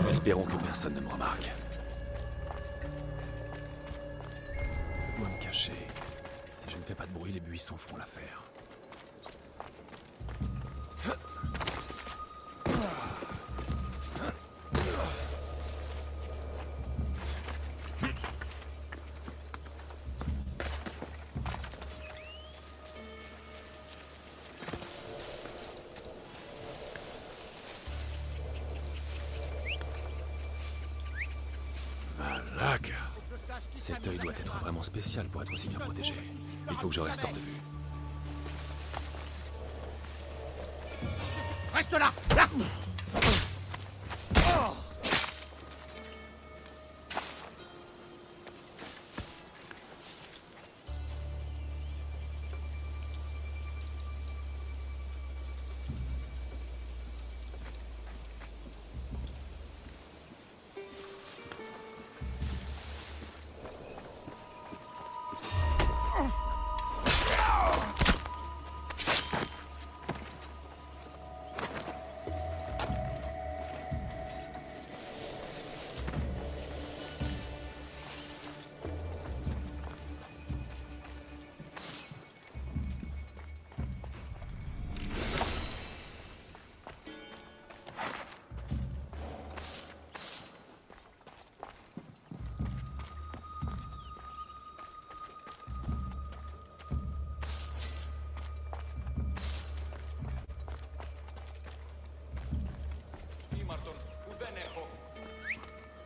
Espérons que personne ne me remarque. Je dois me cacher. Si je ne fais pas de bruit, les buissons feront l'affaire. Malaka! Cet œil doit être vraiment spécial pour être aussi bien protégé. Il faut que je reste hors de vue. Reste là! Là!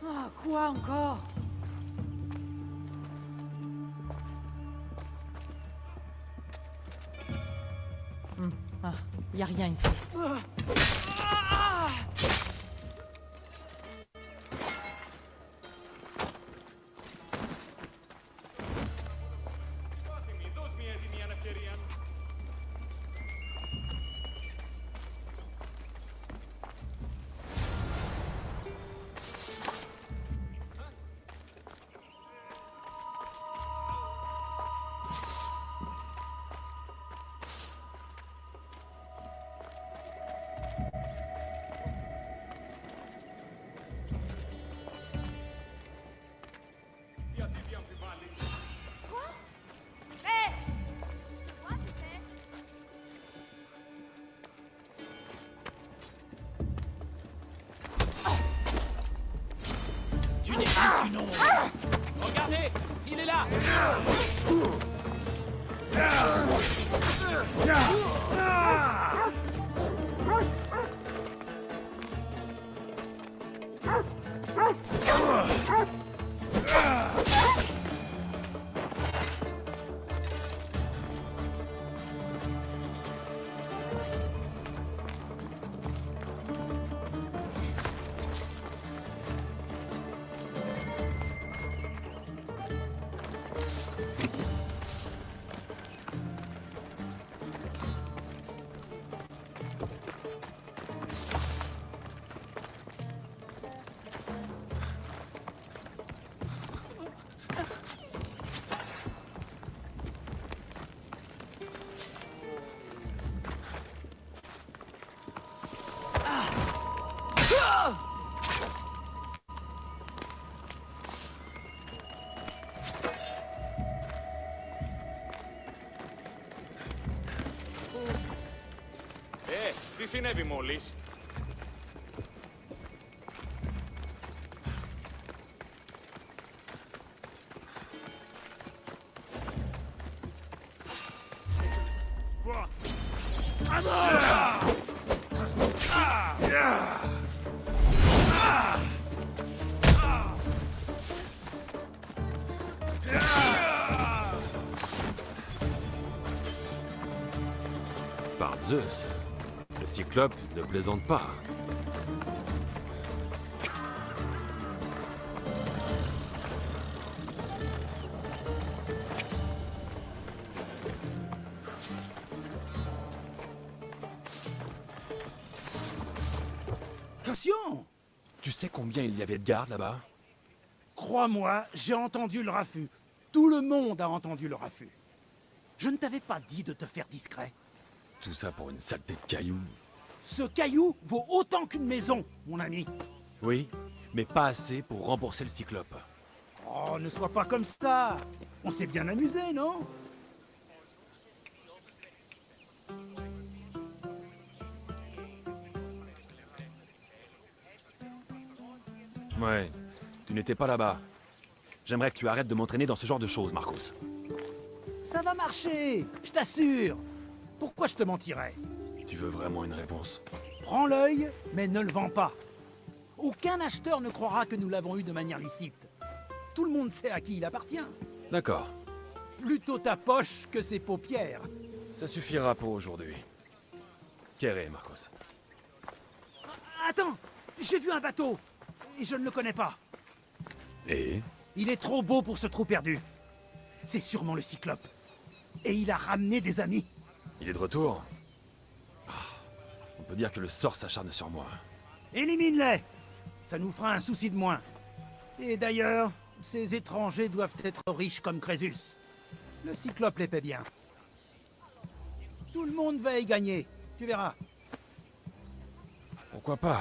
Ah, quoi encore? Ah, y a rien ici. Tu n'es plus qu'une ombre! Regardez! Il est là! Τι συνέβη μόλις? Par Zeus, le Cyclope ne plaisante pas. Attention! Tu sais combien il y avait de gardes là-bas? Crois-moi, j'ai entendu le raffut. Tout le monde a entendu le raffut. Je ne t'avais pas dit de te faire discret. Tout ça pour une saleté de cailloux. Ce caillou vaut autant qu'une maison, mon ami. Oui, mais pas assez pour rembourser le Cyclope. Oh, ne sois pas comme ça. On s'est bien amusé, non? Ouais, tu n'étais pas là-bas. J'aimerais que tu arrêtes de m'entraîner dans ce genre de choses, Marcos. Ça va marcher, je t'assure. Pourquoi je te mentirais? Tu veux vraiment une réponse? Prends l'œil, mais ne le vends pas. Aucun acheteur ne croira que nous l'avons eu de manière licite. Tout le monde sait à qui il appartient. D'accord, Plutôt ta poche que ses paupières. ça suffira pour aujourd'hui. Quéré, Marcos. Attends, j'ai vu un bateau. Et je ne le connais pas. Et? Il est trop beau pour ce trou perdu. C'est sûrement le Cyclope. Et il a ramené des amis. Il est de retour? Ah, on peut dire que le sort s'acharne sur moi. Élimine-les. Ça nous fera un souci de moins. Et d'ailleurs, ces étrangers doivent être riches comme Crésus. Le Cyclope les paie bien. Tout le monde va y gagner. Tu verras. Pourquoi pas?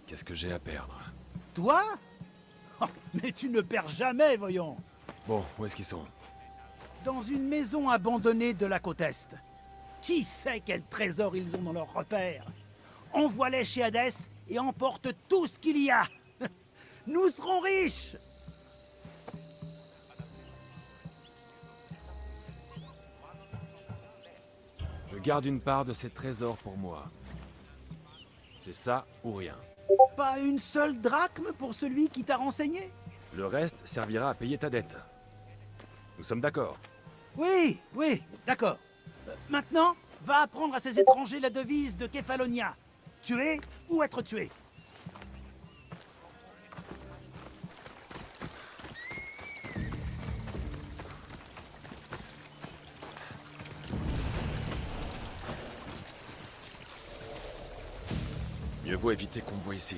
Qu'est-ce que j'ai à perdre? Toi? Oh, mais tu ne perds jamais, voyons. Bon, où est-ce qu'ils sont? Dans une maison abandonnée de la côte Est. Qui sait quel trésor ils ont dans leur repère? Envoie-les chez Hadès et emporte tout ce qu'il y a. Nous serons riches. Je garde une part de ces trésors pour moi. C'est ça ou rien. Pas une seule drachme pour celui qui t'a renseigné? Le reste servira à payer ta dette. Nous sommes d'accord? Oui, oui, d'accord. Maintenant, va apprendre à ces étrangers la devise de Kefalonia. Tuer ou être tué. Mieux vaut éviter qu'on me voie ici.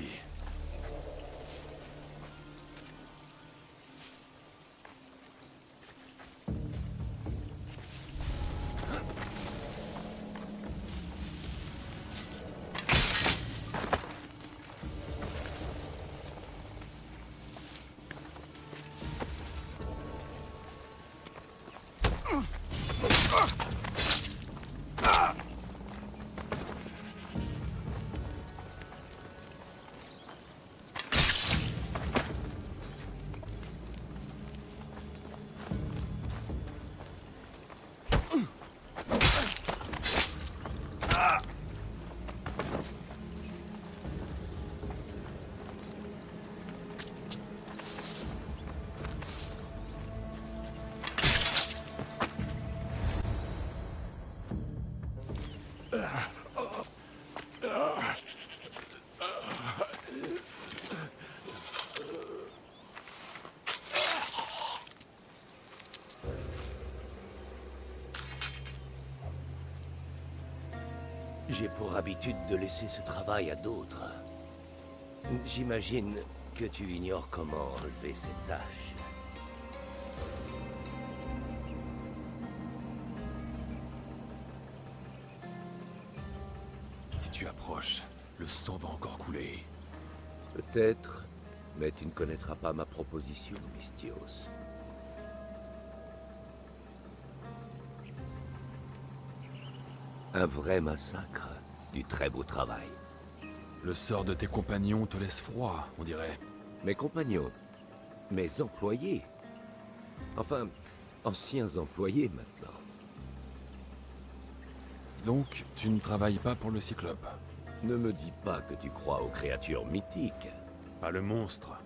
J'ai pour habitude de laisser ce travail à d'autres. J'imagine que tu ignores comment enlever cette tâche. Si tu approches, le sang va encore couler. Peut-être, mais tu ne connaîtras pas ma proposition, Mystios. Un vrai massacre, du très beau travail. Le sort de tes compagnons te laisse froid, on dirait. Mes compagnons, mes employés, enfin, anciens employés maintenant. Donc, tu ne travailles pas pour le Cyclope? Ne me dis pas que tu crois aux créatures mythiques. Pas le monstre.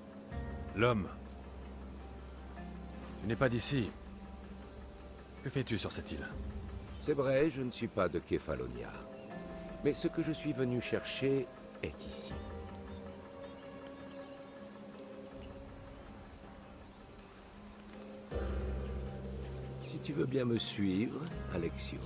L'homme. Tu n'es pas d'ici. Que fais-tu sur cette île? C'est vrai, je ne suis pas de Kefalonia. Mais ce que je suis venu chercher est ici. Si tu veux bien me suivre, Alexios.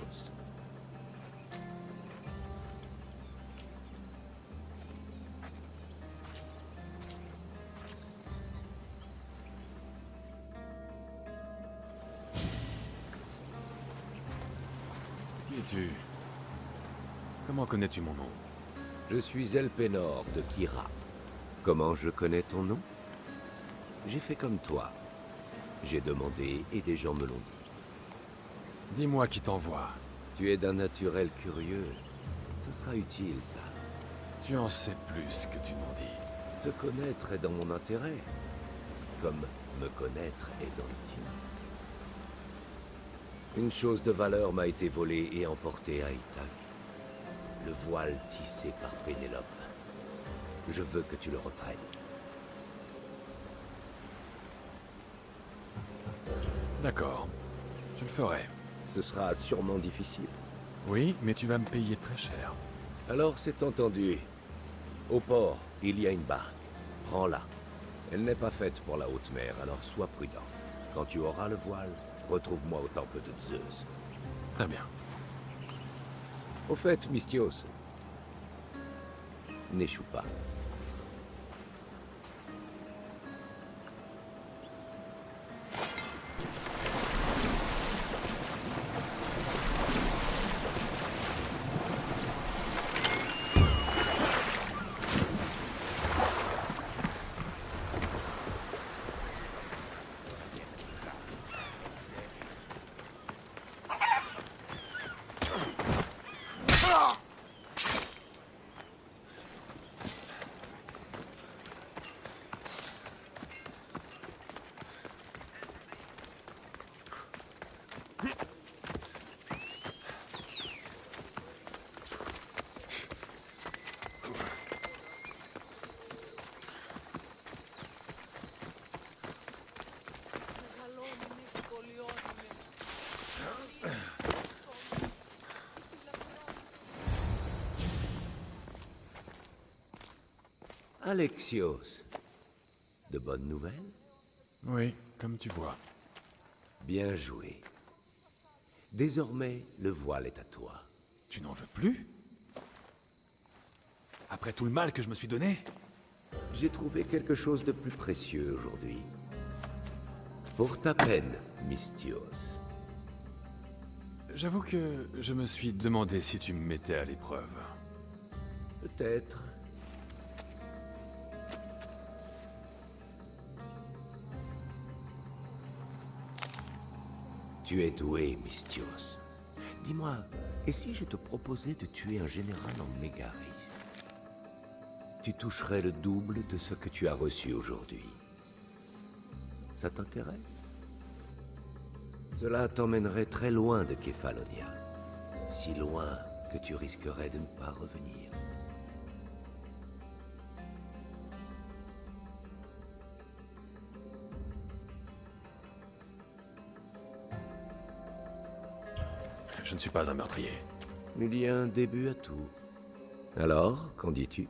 Qui es-tu? Comment connais-tu mon nom? Je suis Elpenor de Kira. Comment je connais ton nom? J'ai fait comme toi. J'ai demandé et des gens me l'ont dit. Dis-moi qui t'envoie. Tu es d'un naturel curieux. Ce sera utile, ça. Tu en sais plus que tu n'en dis. Te connaître est dans mon intérêt. Comme me connaître est dans le tien. Une chose de valeur m'a été volée et emportée à Ithaque. Le voile tissé par Pénélope. Je veux que tu le reprennes. D'accord. Je le ferai. Ce sera sûrement difficile. Oui, mais tu vas me payer très cher. Alors c'est entendu. Au port, il y a une barque. Prends-la. Elle n'est pas faite pour la haute mer, alors sois prudent. Quand tu auras le voile, retrouve-moi au temple de Zeus. Très bien. Au fait, Mystios, n'échoue pas. Alexios, de bonnes nouvelles? Oui, comme tu vois. Bien joué. Désormais, le voile est à toi. Tu n'en veux plus? Après tout le mal que je me suis donné? J'ai trouvé quelque chose de plus précieux aujourd'hui. Pour ta peine, Mystios. J'avoue que je me suis demandé si tu me mettais à l'épreuve. Peut-être. Tu es doué, Mystios. Dis-moi, et si je te proposais de tuer un général en Mégaris? Tu toucherais le double de ce que tu as reçu aujourd'hui. Ça t'intéresse? Cela t'emmènerait très loin de Kefalonia. Si loin que tu risquerais de ne pas revenir. Je ne suis pas un meurtrier. Il y a un début à tout. Alors, qu'en dis-tu?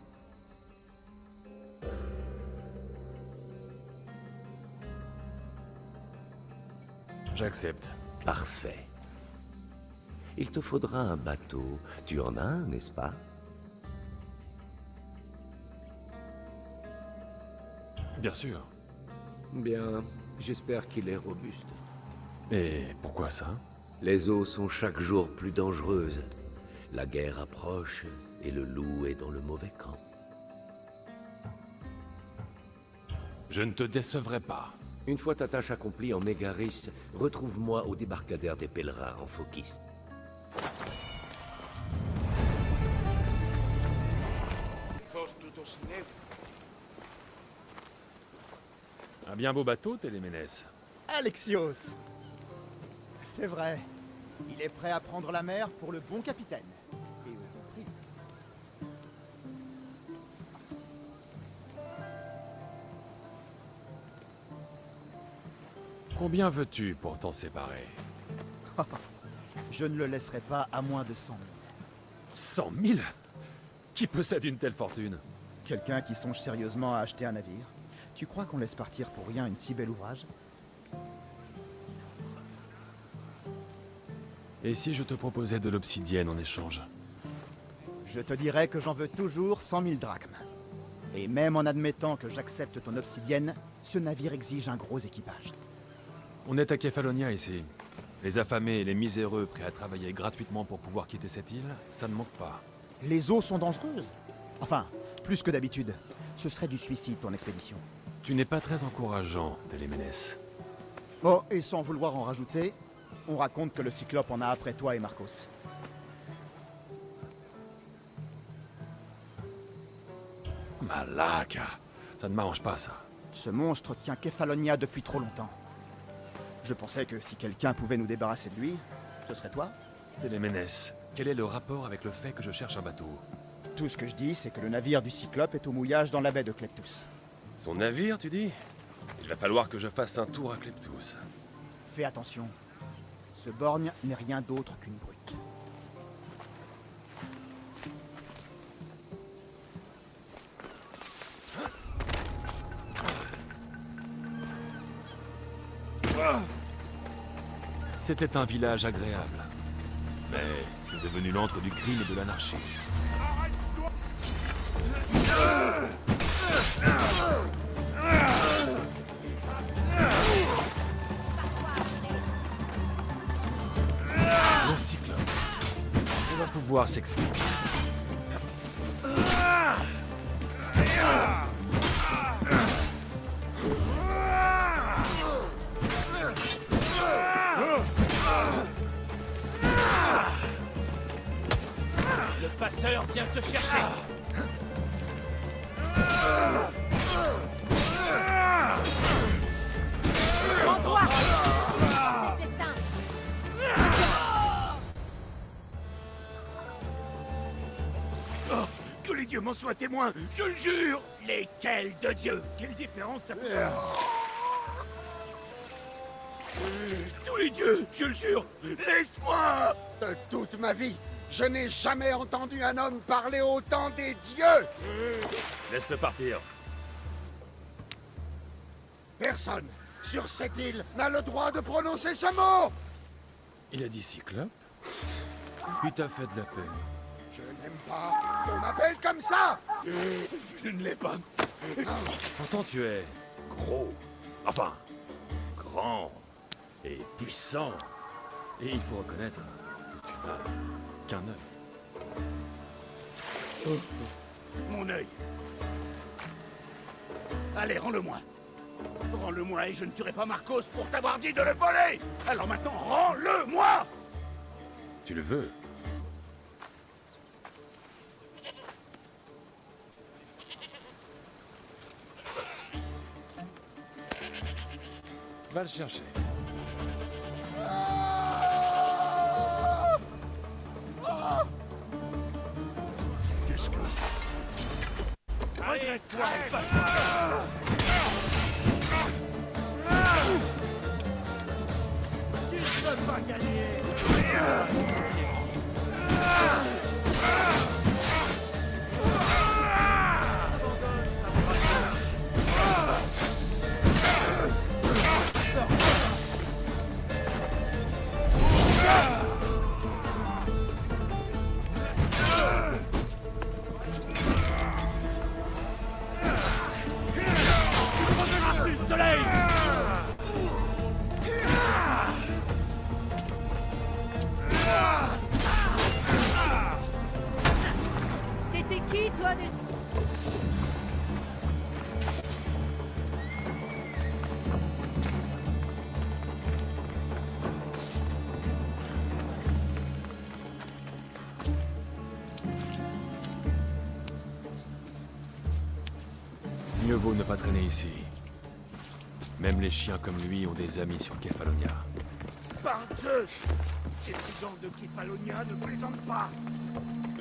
J'accepte. Parfait. Il te faudra un bateau. Tu en as un, n'est-ce pas? Bien sûr. Bien, j'espère qu'il est robuste. Et pourquoi ça? Les eaux sont chaque jour plus dangereuses. La guerre approche et le loup est dans le mauvais camp. Je ne te décevrai pas. Une fois ta tâche accomplie en Mégaris, retrouve-moi au débarcadère des pèlerins en Phokis. Un bien beau bateau, Téléménès. Alexios! C'est vrai. Il est prêt à prendre la mer pour le bon capitaine. Et au bon prix. Combien veux-tu pour t'en séparer? Je ne le laisserai pas à moins de 100 000. 100 000? Qui possède une telle fortune? Quelqu'un qui songe sérieusement à acheter un navire. Tu crois qu'on laisse partir pour rien une si belle ouvrage? Et si je te proposais de l'obsidienne en échange? Je te dirais que j'en veux toujours 100 000 drachmes. Et même en admettant que j'accepte ton obsidienne, ce navire exige un gros équipage. On est à Kefalonia ici. Les affamés et les miséreux prêts à travailler gratuitement pour pouvoir quitter cette île, ça ne manque pas. Les eaux sont dangereuses. Enfin, Plus que d'habitude. Ce serait du suicide, ton expédition. Tu n'es pas très encourageant, Téléménès. Oh, et sans vouloir en rajouter, on raconte que le Cyclope en a après toi et Marcos. Malaka. Ça ne m'arrange pas, ça. Ce monstre tient Kefalonia depuis trop longtemps. Je pensais que si quelqu'un pouvait nous débarrasser de lui, ce serait toi. Téléménès, quel est le rapport avec le fait que je cherche un bateau? Tout ce que je dis, c'est que le navire du Cyclope est au mouillage dans la baie de Kleptus. Son navire, tu dis? Il va falloir que je fasse un tour à Kleptus. Fais attention. Ce borgne n'est rien d'autre qu'une brute. C'était un village agréable. Mais c'est devenu l'antre du crime et de l'anarchie. Le Cyclope. Il va pouvoir s'expliquer. Le passeur vient te chercher. Rends-toi! Destin! Oh, que les dieux m'en soient témoins, je le jure. Lesquels de dieux? Quelle différence ça peut faire? Tous les dieux, je le jure. Laisse-moi. De toute ma vie, je n'ai jamais entendu un homme parler autant des dieux! Laisse-le partir. Personne sur cette île n'a le droit de prononcer ce mot! Il a dit Cyclope? Il t'a fait de la peine. Je n'aime pas qu'on m'appelle comme ça! Je ne l'ai pas. Pourtant tu es gros. Enfin, grand et puissant. Et il faut reconnaître que tu n'as qu'un œil. Mon œil. Allez, rends-le-moi. Rends-le-moi et je ne tuerai pas Marcos pour t'avoir dit de le voler. Alors maintenant, rends-le-moi. Tu le veux? Va le chercher. Qu'est-ce que... Redresse-toi, tu ne peux pas gagner. T'étais qui, toi, déjà? Mieux vaut ne pas traîner ici. Même les chiens comme lui ont des amis sur Kefalonia. Par Zeus! Ces brigands de Kefalonia ne plaisantent pas!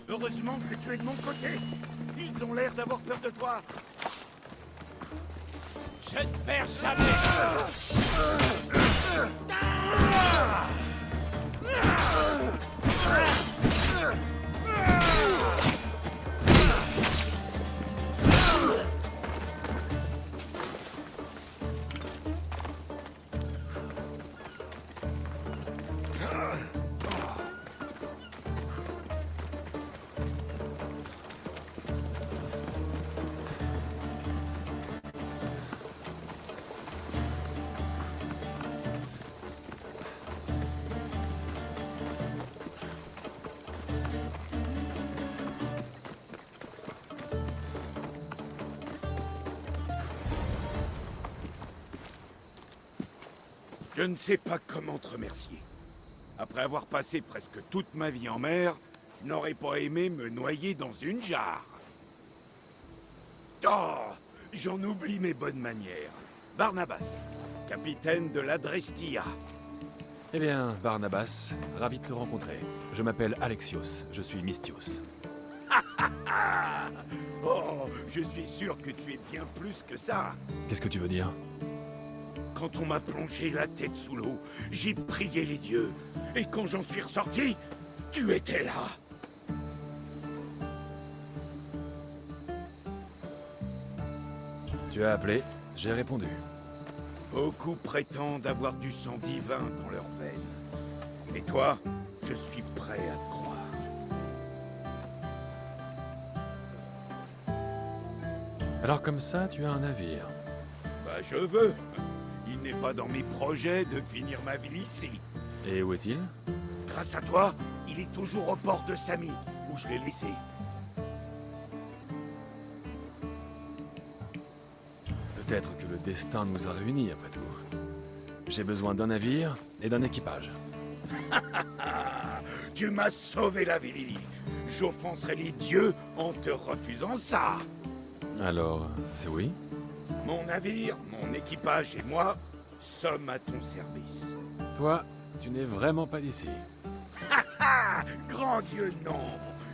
Heureusement que tu es de mon côté! Ils ont l'air d'avoir peur de toi! Je ne perds jamais. Je ne sais pas comment te remercier. Après avoir passé presque toute ma vie en mer, je n'aurais pas aimé me noyer dans une jarre. Oh, j'en oublie mes bonnes manières. Barnabas, capitaine de l'Adrestia. Eh bien, Barnabas, ravi de te rencontrer. Je m'appelle Alexios, je suis Mystios. Oh, je suis sûr que tu es bien plus que ça. Qu'est-ce que tu veux dire? Quand on m'a plongé la tête sous l'eau, j'ai prié les dieux. Et quand j'en suis ressorti, tu étais là. Tu as appelé, j'ai répondu. Beaucoup prétendent avoir du sang divin dans leurs veines. Et toi, je suis prêt à te croire. Alors comme ça, tu as un navire. Bah je veux. Il n'est pas dans mes projets de finir ma vie ici. Et où est-il? Grâce à toi, il est toujours au port de Samy, où je l'ai laissé. Peut-être que le destin nous a réunis, après tout. J'ai besoin d'un navire et d'un équipage. Tu m'as sauvé la vie. J'offenserai les dieux en te refusant ça. Alors, c'est oui? Mon navire, mon équipage et moi sommes à ton service. Toi, tu n'es vraiment pas d'ici. Ah, grand Dieu, non.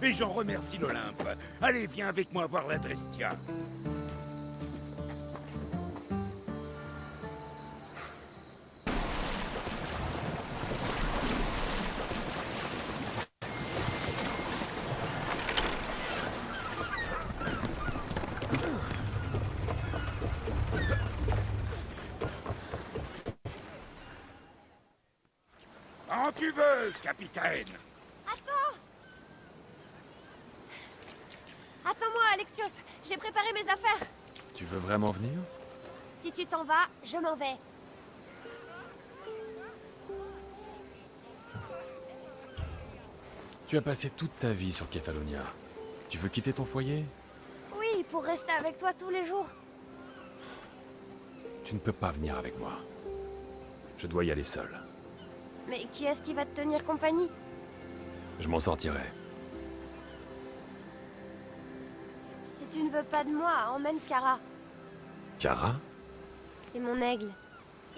Et j'en remercie l'Olympe. Allez, viens avec moi voir l'Adrestia. Quand tu veux, capitaine. Attends! Attends-moi, Alexios. J'ai préparé mes affaires. Tu veux vraiment venir? Si tu t'en vas, je m'en vais. Tu as passé toute ta vie sur Kefalonia. Tu veux quitter ton foyer? Oui, pour rester avec toi tous les jours. Tu ne peux pas venir avec moi. Je dois y aller seul. Mais qui est-ce qui va te tenir compagnie? Je m'en sortirai. Si tu ne veux pas de moi, emmène Kara. Kara? C'est mon aigle.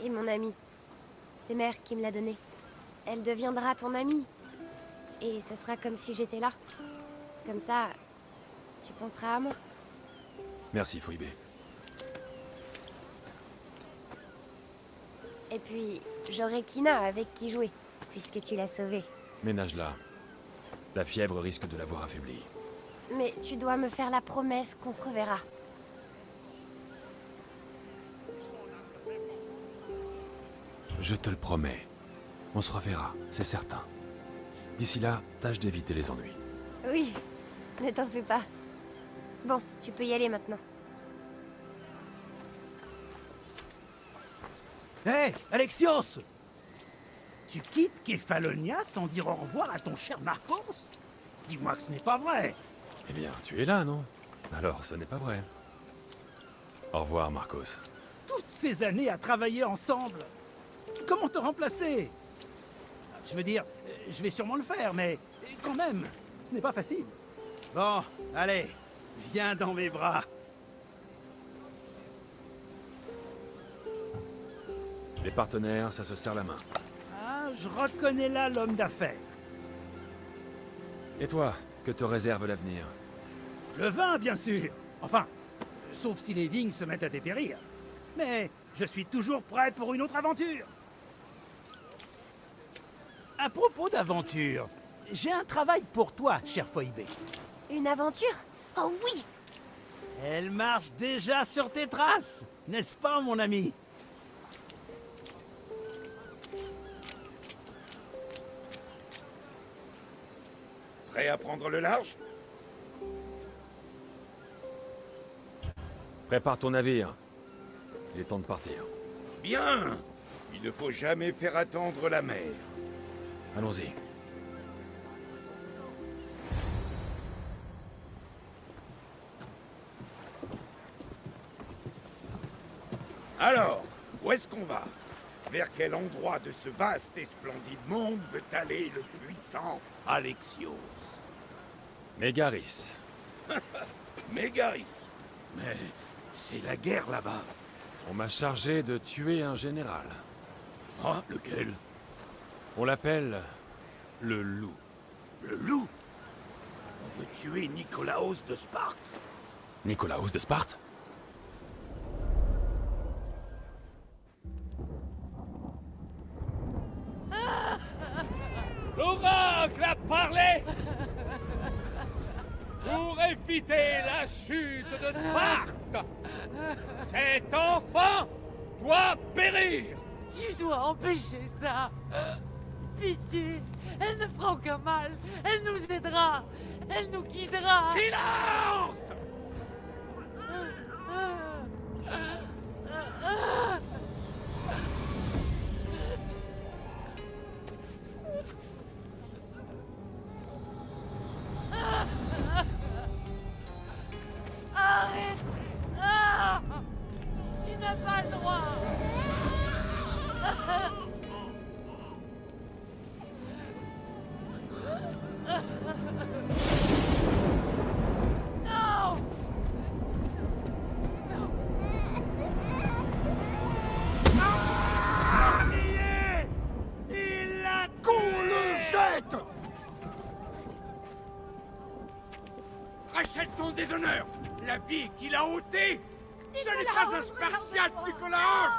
Et mon amie. C'est Mère qui me l'a donné. Elle deviendra ton amie. Et ce sera comme si j'étais là. Comme ça, tu penseras à moi. Merci, Phoebe. Et puis, j'aurai Kina avec qui jouer, puisque tu l'as sauvée. Ménage-la. La fièvre risque de l'avoir affaiblie. Mais tu dois me faire la promesse qu'on se reverra. Je te le promets. On se reverra, c'est certain. D'ici là, tâche d'éviter les ennuis. Oui, ne t'en fais pas. Bon, tu peux y aller maintenant. Hé, Alexios! Tu quittes Kefalonia sans dire au revoir à ton cher Marcos? Dis-moi que ce n'est pas vrai. Eh bien, tu es là, non? Alors, ce n'est pas vrai. Au revoir, Marcos. Toutes ces années à travailler ensemble. Comment te remplacer? Je veux dire, je vais sûrement le faire, mais quand même, ce n'est pas facile. Bon, allez, viens dans mes bras. Les partenaires, ça se serre la main. Ah, je reconnais là l'homme d'affaires. Et toi, que te réserve l'avenir? Le vin, bien sûr. Enfin, sauf si les vignes se mettent à dépérir. Mais je suis toujours prêt pour une autre aventure. À propos d'aventure, j'ai un travail pour toi, cher Phoebe. Une aventure? Oh oui! Elle marche déjà sur tes traces, n'est-ce pas, mon ami? Prêt à prendre le large? Prépare ton navire. Il est temps de partir. Bien! Il ne faut jamais faire attendre la mer. Allons-y. Alors, où est-ce qu'on va? Vers quel endroit de ce vaste et splendide monde veut aller le puissant Alexios? Mégaris. Mégaris. Mais c'est la guerre là-bas. On m'a chargé de tuer un général. Ah, lequel? On l'appelle le loup. Le loup? On veut tuer Nicolaos de Sparte? Nicolaos de Sparte? L'oracle a parlé pour éviter la chute de Sparte. Cet enfant doit périr. Tu dois empêcher ça. Pitié, elle ne fera aucun mal. Elle nous aidera. Elle nous guidera. Silence! Arrête. Ah, tu n'as pas le droit. Non. Il l'a qu'on le jette! Rachète son déshonneur! La vie qu'il a ôtée! Ce n'est pas un Spartiate, Nicolaos!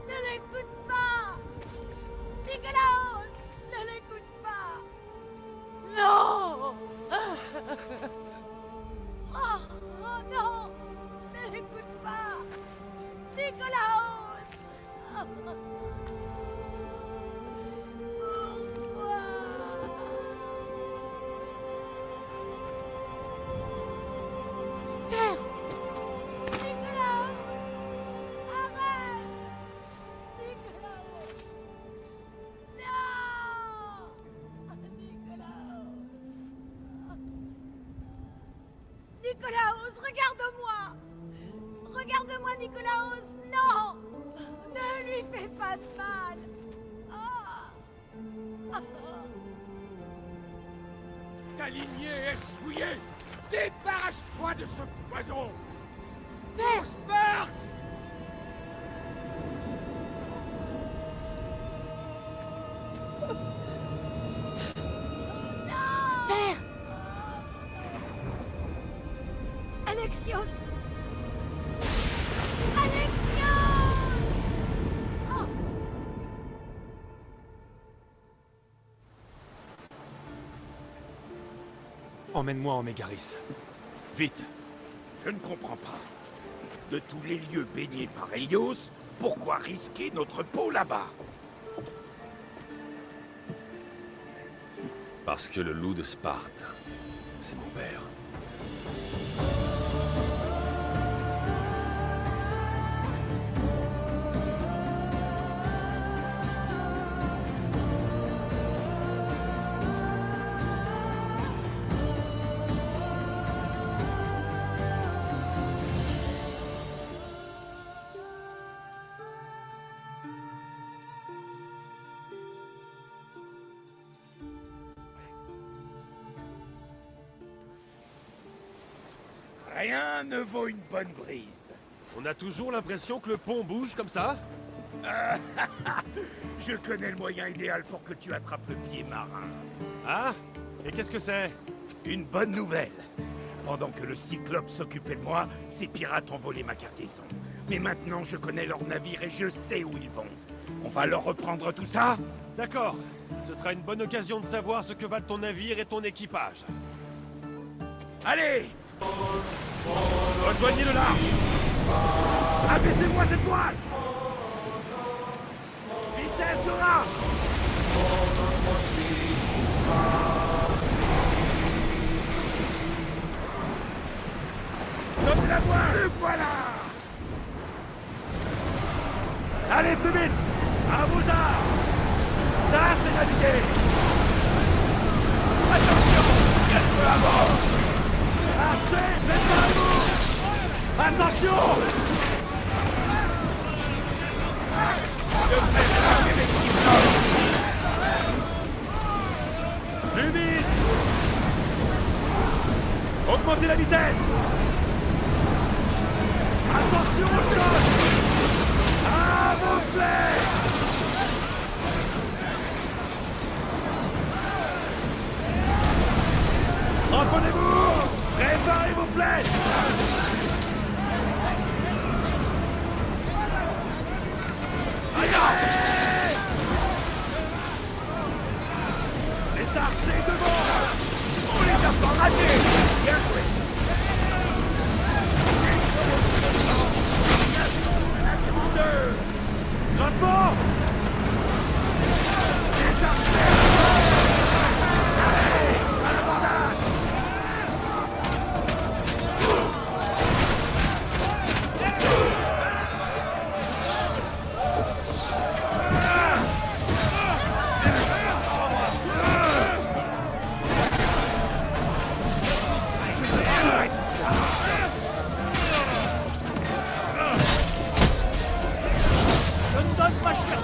Ne l'écoute pas! Nicolaos! Ne l'écoute pas! Non. Oh, oh non! Ne l'écoute pas! Nicolaos! Pourquoi? Père. Nicolaos! Arrête! Nicolaos! Non! Nicolaos! Nicolaos, regarde-moi! Regarde-moi, Nicolaos! Non! Ne lui fais pas de mal! Ah! Ta lignée est souillée! Débarrasse-toi de ce poison! Père. Sparte! Père. Alexios! Alexios! Oh! Emmène-moi en Mégaris. Vite. Je ne comprends pas. De tous les lieux baignés par Hélios, pourquoi risquer notre peau là-bas? Parce que le loup de Sparte, c'est mon père. Rien ne vaut une bonne brise. On a toujours l'impression que le pont bouge comme ça? Je connais le moyen idéal pour que tu attrapes le pied marin. Ah? Et qu'est-ce que c'est? Une bonne nouvelle. Pendant que le Cyclope s'occupait de moi, ces pirates ont volé ma cargaison. Mais maintenant, je connais leur navire et je sais où ils vont. On va leur reprendre tout ça? D'accord. Ce sera une bonne occasion de savoir ce que valent ton navire et ton équipage. Allez! Rejoignez le large! Abaissez-moi cette voile! Vitesse de rame! Donne la voile! Le voilà! Allez, plus vite! À vos armes! Ça, c'est naviguer! Attention! Il y a le feu à bord! Lâchez! Mettez à bout! Attention! Augmentez la vitesse! Attention au choc! À vos flèches! Reprenez-vous! Préparez vos flèches! Allez! Les archers devant! On les a pas ratés! Bien joué! Drapeau! Les archers! Allez! À l'abordage! Je ne donne pas cher!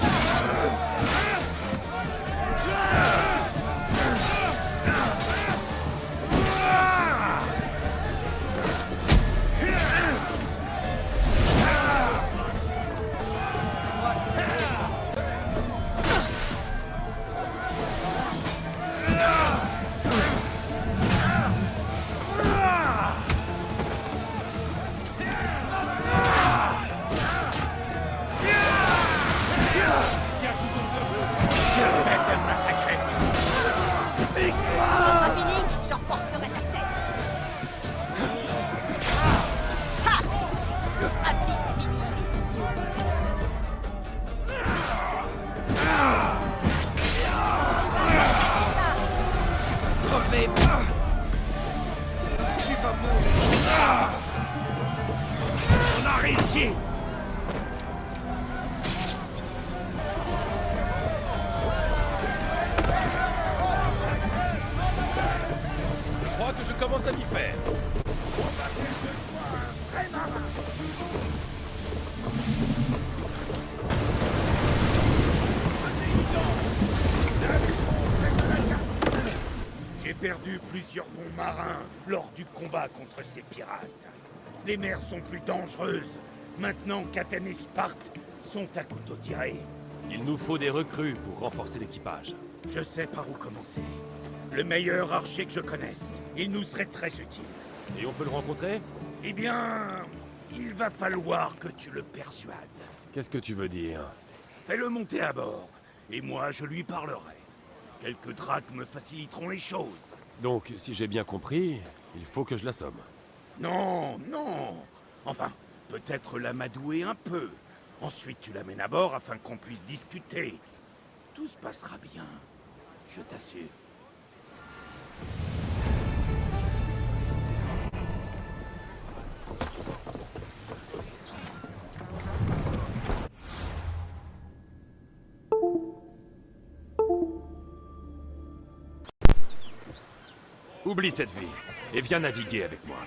Pas fini, j'emporterai ta tête. Ha! Ce sera vite fini, bestiaux. Crevez! Tu vas mourir! On a réussi! Je crois que je commence à m'y faire. J'ai perdu plusieurs bons marins lors du combat contre ces pirates. Les mers sont plus dangereuses, maintenant qu'Athènes et Sparte sont à couteau tiré. Il nous faut des recrues pour renforcer l'équipage. Je sais par où commencer. Le meilleur archer que je connaisse. Il nous serait très utile. Et on peut le rencontrer? Eh bien, il va falloir que tu le persuades. Qu'est-ce que tu veux dire? Fais-le monter à bord, et moi je lui parlerai. Quelques drachmes faciliteront les choses. Donc, si j'ai bien compris, il faut que je l'assomme. Non, non. Enfin, peut-être l'amadouer un peu. Ensuite, tu l'amènes à bord afin qu'on puisse discuter. Tout se passera bien, je t'assure. Oublie cette vie et viens naviguer avec moi.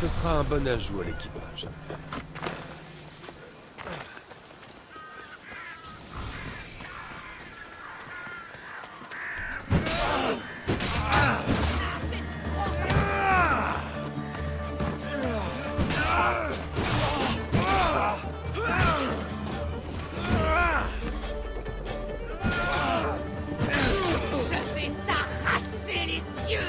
Ce sera un bon ajout à l'équipage. Je vais t'arracher les yeux.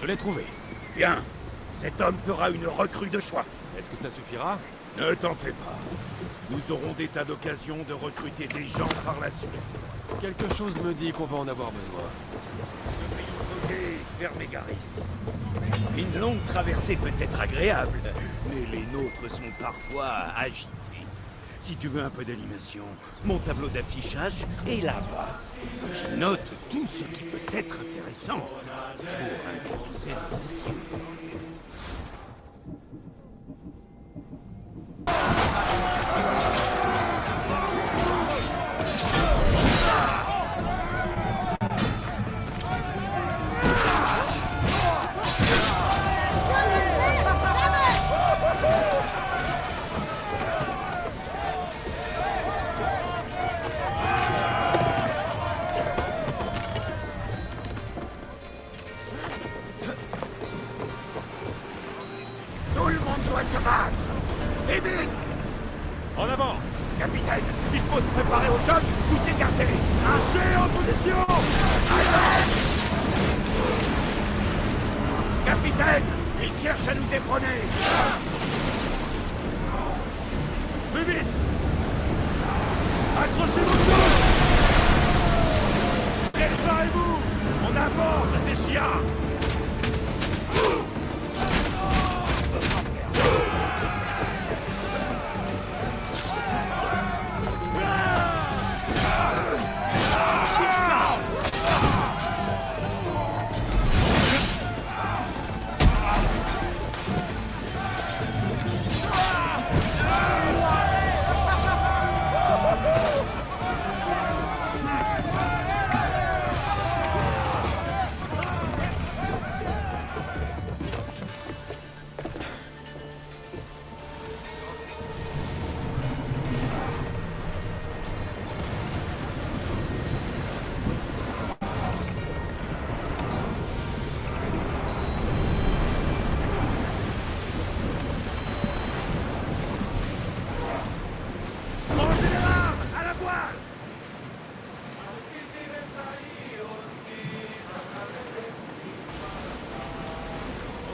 Je l'ai trouvé. Bien. Cet homme fera une recrue de choix. Est-ce que ça suffira? Ne t'en fais pas. Nous aurons des tas d'occasions de recruter des gens par la suite. Quelque chose me dit qu'on va en avoir besoin. Et vers Mégaris. Une longue traversée peut être agréable, mais les nôtres sont parfois agités. Si tu veux un peu d'animation, mon tableau d'affichage est là-bas. Je note tout ce qui peut être intéressant pour un capitaine ici. Tout le monde doit se battre! Et vite! En avant! Capitaine, il faut se préparer au choc ou s'écarter! Archer en position! Capitaine, il cherche à nous épronner! Plus vite! Accrochez-vous tous! Préparez-vous! On aborde ces chiens!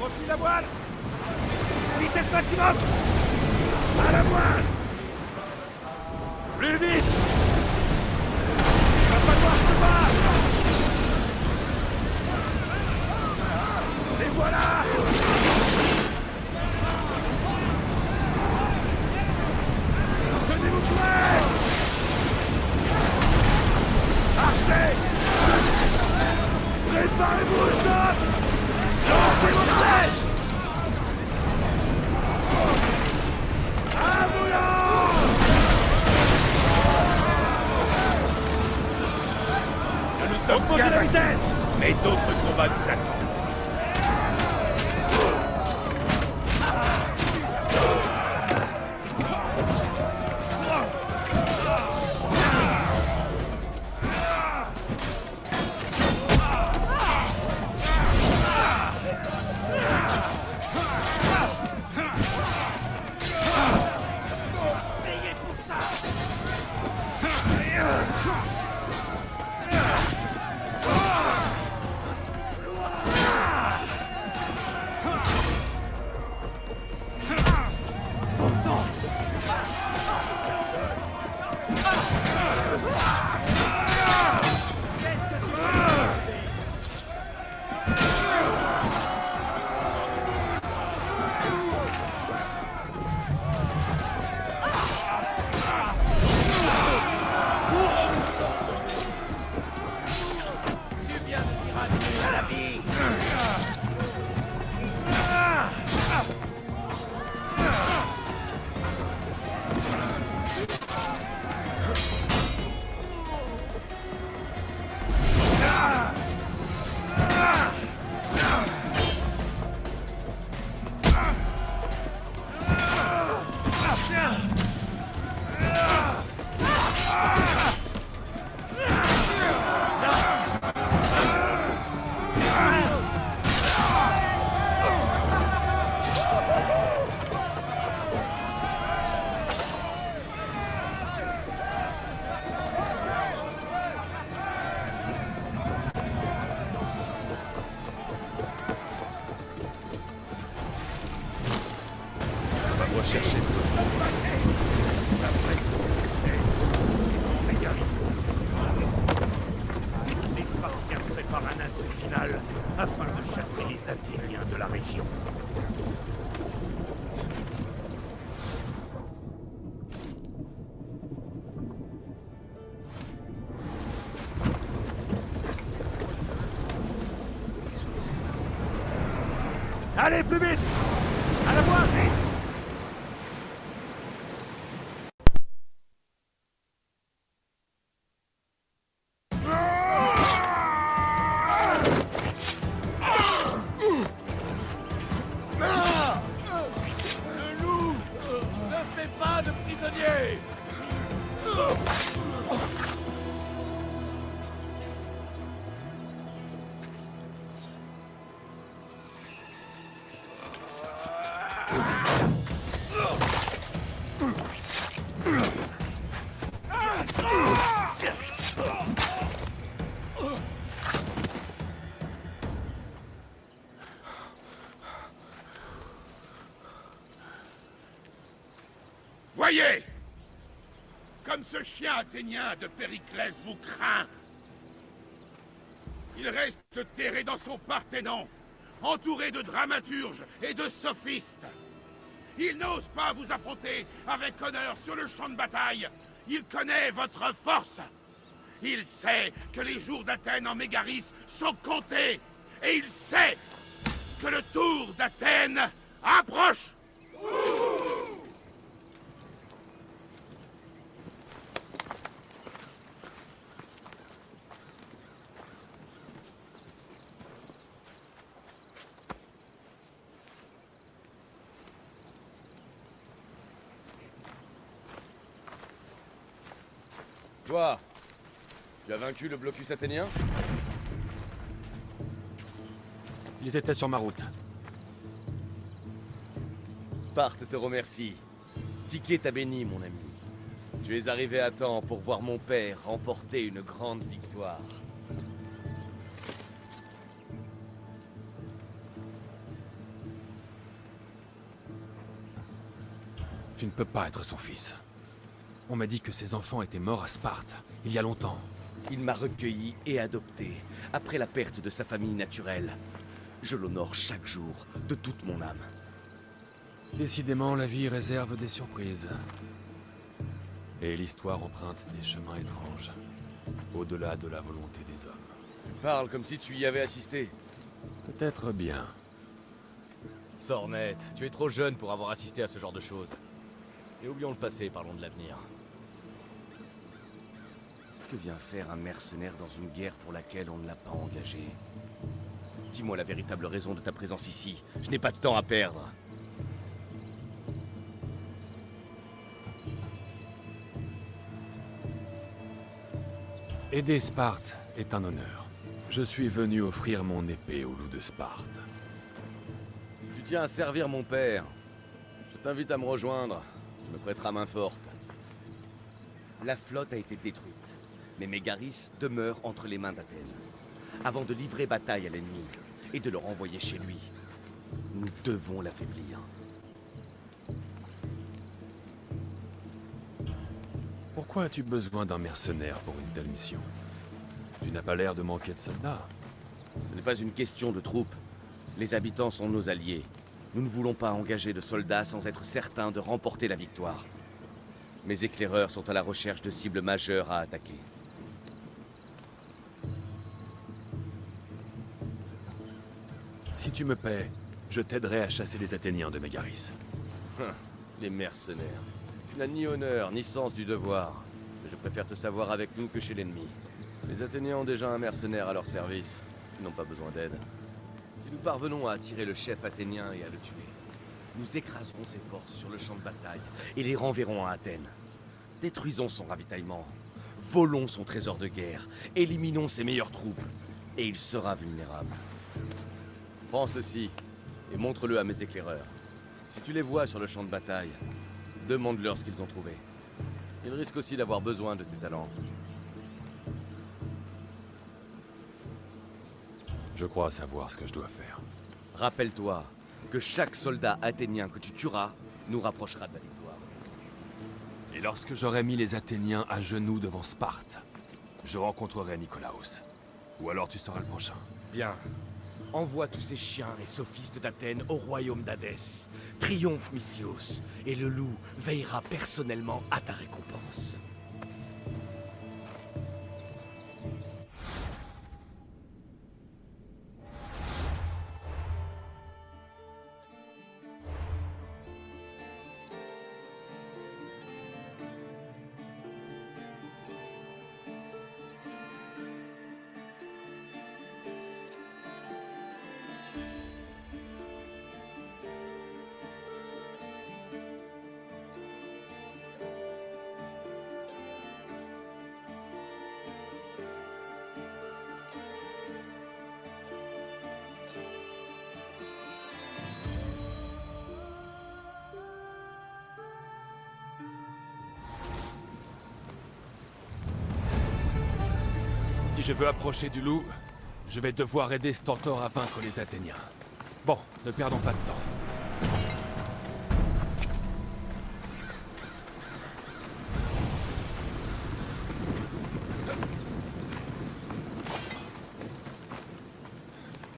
Replie la voile! Vitesse maximum! À la voile! Plus vite! Il va falloir se battre! Les voilà! Tenez-vous prêts! Archez! Préparez-vous au choc! Lancez vos flèches! À volant! Ne nous sommes pas la vitesse! Mais d'autres combats nous attendent. dois chercher. Les Spartiates préparent un assaut final afin de chasser les Athéniens de la région. Allez, plus vite! À la voie, vite! Le loup! Ne fais pas de prisonniers! Voyez! Comme ce chien athénien de Périclès vous craint. Il reste terré dans son Parthénon, entouré de dramaturges et de sophistes. Il n'ose pas vous affronter avec honneur sur le champ de bataille. Il connaît votre force. Il sait que les jours d'Athènes en Mégaris sont comptés. Et il sait que le tour d'Athènes approche. Toi, tu as vaincu le blocus athénien? Ils étaient sur ma route. Sparte te remercie. Ticket t'a béni, mon ami. Tu es arrivé à temps pour voir mon père remporter une grande victoire. Tu ne peux pas être son fils. On m'a dit que ses enfants étaient morts à Sparte, il y a longtemps. Il m'a recueilli et adopté, après la perte de sa famille naturelle. Je l'honore chaque jour, de toute mon âme. Décidément, la vie réserve des surprises. Et l'histoire emprunte des chemins étranges, au-delà de la volonté des hommes. Parle comme si tu y avais assisté. Peut-être bien. Sornette, tu es trop jeune pour avoir assisté à ce genre de choses. Et oublions le passé, parlons de l'avenir. Que vient faire un mercenaire dans une guerre pour laquelle on ne l'a pas engagé? Dis-moi la véritable raison de ta présence ici. Je n'ai pas de temps à perdre. Aider Sparte est un honneur. Je suis venu offrir mon épée au loup de Sparte. Si tu tiens à servir mon père, je t'invite à me rejoindre. Tu me prêteras main forte. La flotte a été détruite, mais Mégaris demeure entre les mains d'Athènes. Avant de livrer bataille à l'ennemi et de le renvoyer chez lui, nous devons l'affaiblir. Pourquoi as-tu besoin d'un mercenaire pour une telle mission? Tu n'as pas l'air de manquer de soldats. Ce n'est pas une question de troupes. Les habitants sont nos alliés. Nous ne voulons pas engager de soldats sans être certains de remporter la victoire. Mes éclaireurs sont à la recherche de cibles majeures à attaquer. Si tu me paies, je t'aiderai à chasser les Athéniens de Mégaris. Les mercenaires. Tu n'as ni honneur, ni sens du devoir. Mais je préfère te savoir avec nous que chez l'ennemi. Les Athéniens ont déjà un mercenaire à leur service. Ils n'ont pas besoin d'aide. Si nous parvenons à attirer le chef athénien et à le tuer, nous écraserons ses forces sur le champ de bataille et les renverrons à Athènes. Détruisons son ravitaillement, volons son trésor de guerre, éliminons ses meilleures troupes, et il sera vulnérable. Prends ceci et montre-le à mes éclaireurs. Si tu les vois sur le champ de bataille, demande-leur ce qu'ils ont trouvé. Ils risquent aussi d'avoir besoin de tes talents. Je crois savoir ce que je dois faire. Rappelle-toi que chaque soldat athénien que tu tueras nous rapprochera de la victoire. Et lorsque j'aurai mis les Athéniens à genoux devant Sparte, je rencontrerai Nicolaos. Ou alors tu seras le prochain. Bien. Envoie tous ces chiens et sophistes d'Athènes au royaume d'Hadès. Triomphe, Mystios, et le loup veillera personnellement à ta récompense. Si je veux approcher du loup, je vais devoir aider Stentor à vaincre les Athéniens. Bon, ne perdons pas de temps.